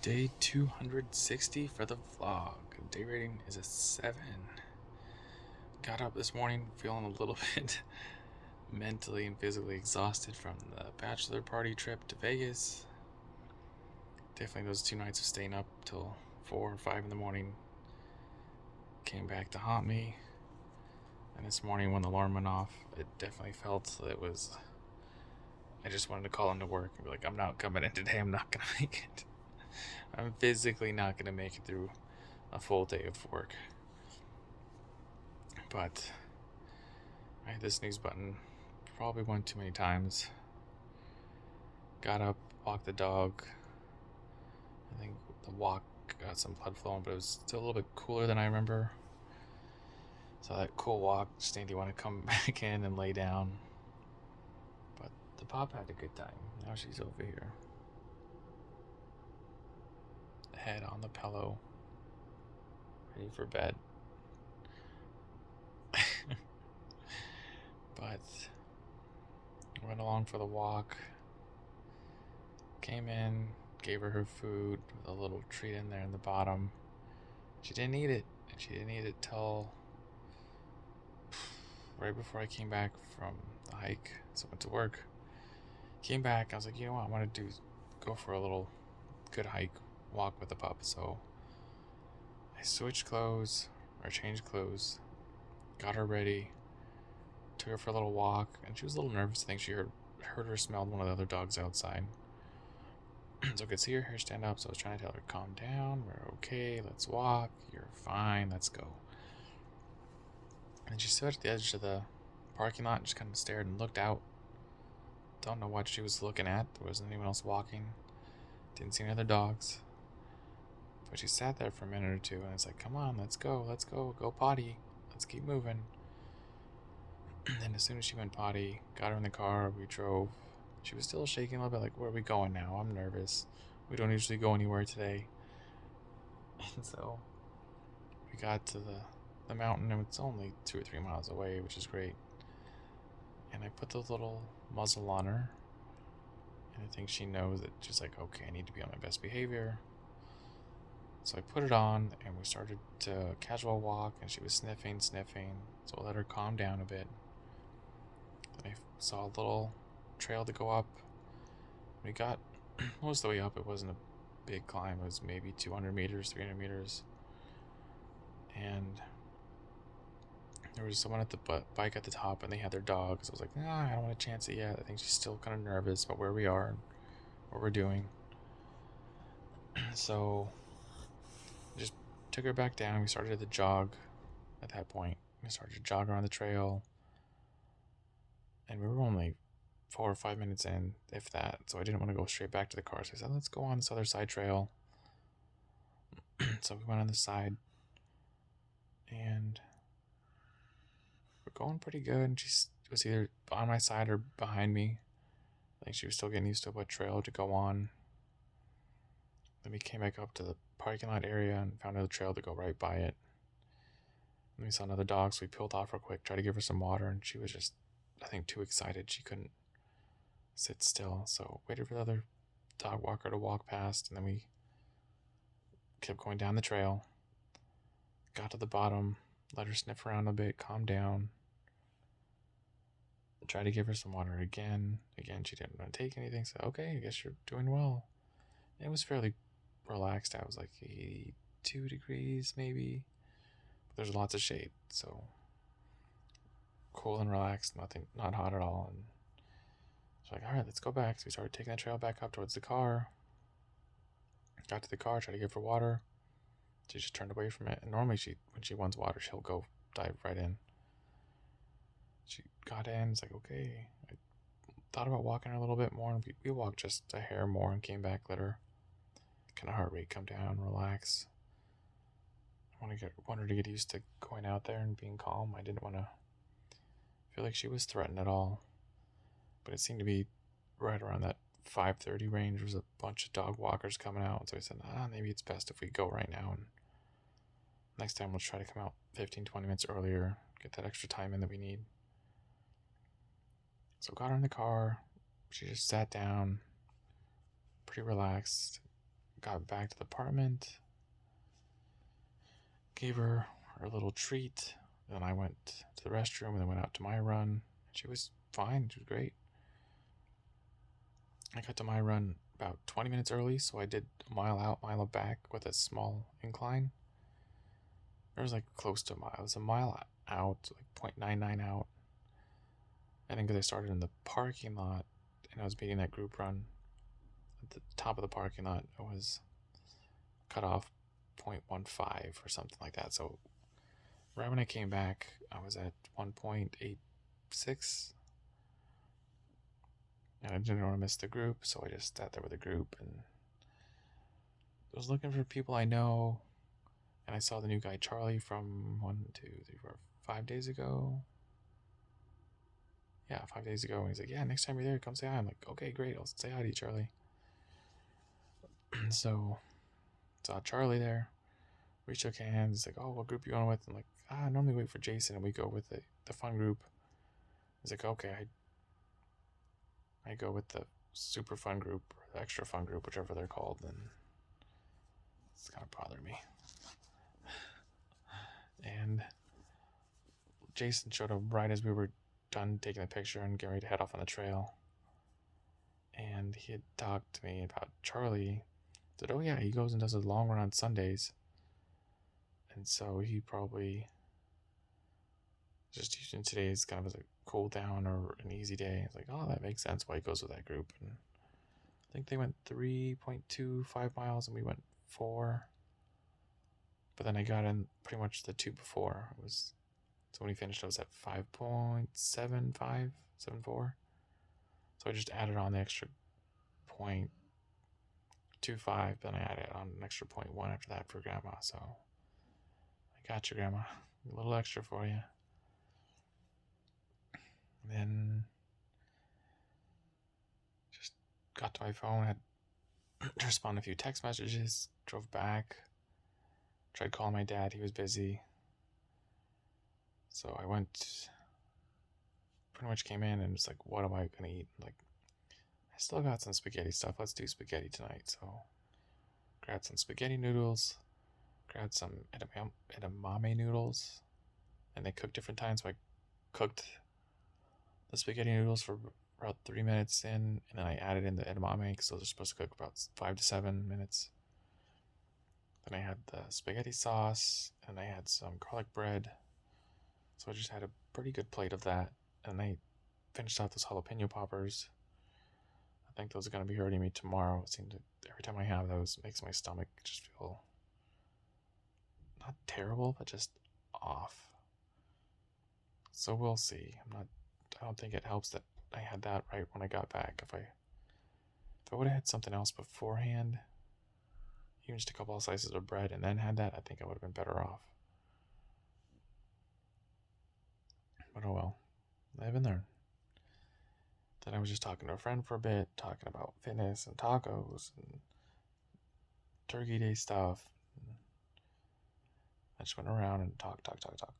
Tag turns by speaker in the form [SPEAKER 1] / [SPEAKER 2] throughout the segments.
[SPEAKER 1] Day 260 for the vlog. Day rating is a 7. Got up this morning feeling a little bit mentally and physically exhausted from the bachelor party trip to Vegas. Definitely those 2 nights of staying up till 4 or 5 in the morning came back to haunt me. And this morning when the alarm went off, it definitely felt I just wanted to call into work and be like, I'm not coming in today, I'm not gonna make it. I'm physically not gonna make it through a full day of work. But I hit the snooze button probably one too many times. Got up, walked the dog. I think the walk got some blood flowing, but it was still a little bit cooler than I remember. So that cool walk just made me want to come back in and lay down. But the pup had a good time. Now she's over here. Head on the pillow, ready for bed. But went along for the walk. Came in, gave her her food with a little treat in there in the bottom. She didn't eat it, and she didn't eat it till right before I came back from the hike. So I went to work. Came back, I was like, you know what, I want to go for a little good hike, walk with the pup. So I switched clothes, or changed clothes, got her ready, took her for a little walk, and she was a little nervous. I think she heard or smelled one of the other dogs outside. So I could see her hair stand up, so I was trying to tell her, calm down, we're okay, let's walk, you're fine, let's go. And she stood at the edge of the parking lot and just kind of stared and looked out. Don't know what she was looking at. There wasn't anyone else walking. Didn't see any other dogs. But she sat there for a minute or two, and I was like, come on, let's go, go potty, let's keep moving. And then as soon as she went potty, got her in the car, we drove. She was still shaking a little bit, like, where are we going now? I'm nervous. We don't usually go anywhere today. And so we got to the mountain, and it's only 2 or 3 miles away, which is great. And I put the little muzzle on her, and I think she knows that she's like, okay, I need to be on my best behavior. So I put it on, and we started to casual walk, and she was sniffing, so I let her calm down a bit. Then I saw a little trail to go up. We got most of the way up. It wasn't a big climb. It was maybe 200 meters, 300 meters. And there was someone at the bike at the top, and they had their dogs. I was like, I don't want to chance it yet. I think she's still kind of nervous about where we are and what we're doing. So just took her back down. We started to jog at that point. We started to jog around the trail. And we were only 4 or 5 minutes in, if that. So I didn't want to go straight back to the car. So I said, let's go on this other side trail. So we went on the side. And we're going pretty good. And she was either on my side or behind me. I think she was still getting used to what trail to go on. Then we came back up to the parking lot area and found another trail to go right by it. And we saw another dog, so we peeled off real quick, tried to give her some water, and she was just, I think, too excited. She couldn't sit still. So waited for the other dog walker to walk past, and then we kept going down the trail. Got to the bottom, let her sniff around a bit, calm down. Tried to give her some water again. Again, she didn't want to take anything, so okay, I guess you're doing well. It was fairly relaxed. I was like 82 degrees maybe. But there's lots of shade, so cool and relaxed, not hot at all. And so like, all right, let's go back. So we started taking the trail back up towards the car. Got to the car, tried to give her water. She just turned away from it. And normally when she wants water, she'll go dive right in. She got in, it's like, okay. I thought about walking her a little bit more, and we walked just a hair more and came back, let her kind of heart rate come down, relax. I want her to get used to going out there and being calm. I didn't want to feel like she was threatened at all. But it seemed to be right around that 5:30 range. There was a bunch of dog walkers coming out. So I said, maybe it's best if we go right now. And next time we'll try to come out 15, 20 minutes earlier, get that extra time in that we need. So got her in the car. She just sat down, pretty relaxed. got back to the apartment, gave her a little treat. Then I went to the restroom and then went out to my run. She was fine. She was great. I got to my run about 20 minutes early, so I did a mile out, mile back with a small incline. It was like close to a mile. It was a mile out, like 0.99 out. And then because I started in the parking lot and I was beating that group run at the top of the parking lot, it was cut off 0.15 or something like that. So right when I came back, I was at 1.86. And I didn't want to miss the group, so I just sat there with the group and I was looking for people I know. And I saw the new guy Charlie from 5 days ago. Yeah, 5 days ago. And he's like, yeah, next time you're there, come say hi. I'm like, okay, great. I'll say hi to you, Charlie. So, saw Charlie there. We shook hands. He's like, oh, what group you going with? I'm like, I normally wait for Jason and we go with the fun group. He's like, okay, I go with the super fun group or the extra fun group, whichever they're called. And it's kind of bothering me. And Jason showed up right as we were done taking the picture and getting ready to head off on the trail. And he had talked to me about Charlie. He said, oh yeah, he goes and does a long run on Sundays. And so he probably just using today as kind of as a cool down or an easy day. It's like, oh, that makes sense why he goes with that group. And I think they went 3.25 miles and we went 4. But then I got in pretty much the 2 before. So when he finished, I was at 5.75, 74. So I just added on the extra 0.25. Then I added on an extra 0.1 after that for Grandma. So I got you, Grandma. A little extra for you. And then just got to my phone, had to respond to a few text messages, drove back, tried calling my dad. He was busy. So I pretty much came in and was like, what am I going to eat? Like, I still got some spaghetti stuff. Let's do spaghetti tonight. So grabbed some spaghetti noodles, grabbed some edamame noodles, and they cook different times. So I cooked the spaghetti noodles for about 3 minutes in, and then I added in the edamame because those are supposed to cook about 5 to 7 minutes. Then I had the spaghetti sauce, and I had some garlic bread. So I just had a pretty good plate of that, and I finished off those jalapeno poppers. I think those are going to be hurting me tomorrow. It seems every time I have those, it makes my stomach just feel not terrible, but just off. So we'll see. I don't think it helps that I had that right when I got back. If I would have had something else beforehand, even just a couple of slices of bread and then had that, I think I would have been better off. But oh well. I've been there. Then I was just talking to a friend for a bit, talking about fitness and tacos and Turkey Day stuff. I just went around and talk.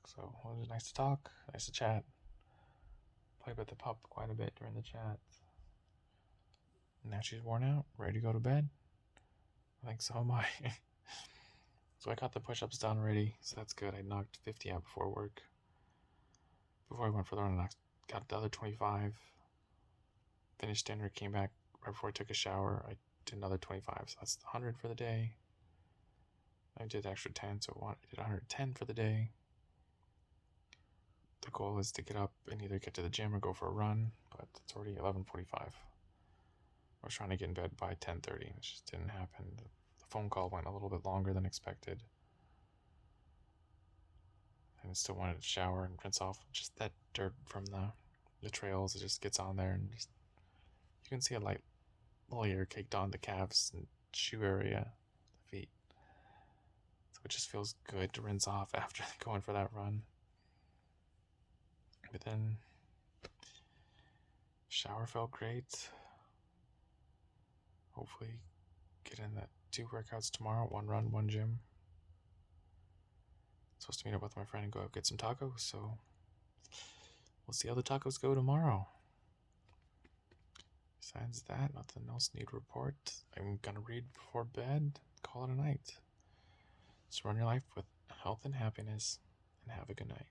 [SPEAKER 1] So it was nice to talk, nice to chat. Played with the pup quite a bit during the chat. Now she's worn out, ready to go to bed. I think so am I. So I got the push-ups done already, so that's good. I knocked 50 out before work. Before I went for the run, I got the other 25. Finished dinner, came back right before I took a shower. I did another 25, so that's 100 for the day. I did extra 10, so I did 110 for the day. The goal is to get up and either get to the gym or go for a run, but it's already 11:45. I was trying to get in bed by 10:30, and it just didn't happen. The phone call went a little bit longer than expected. And I still wanted to shower and rinse off just that dirt from the trails. It just gets on there and just you can see a light layer caked on the calves and shoe area, the feet. So it just feels good to rinse off after going for that run. But then shower felt great. Hopefully get in that 2 workouts tomorrow, 1 run, 1 gym. Supposed to meet up with my friend and go out get some tacos, so we'll see how the tacos go tomorrow. Besides that, nothing else need report. I'm gonna read before bed, call it a night. So run your life with health and happiness, and have a good night.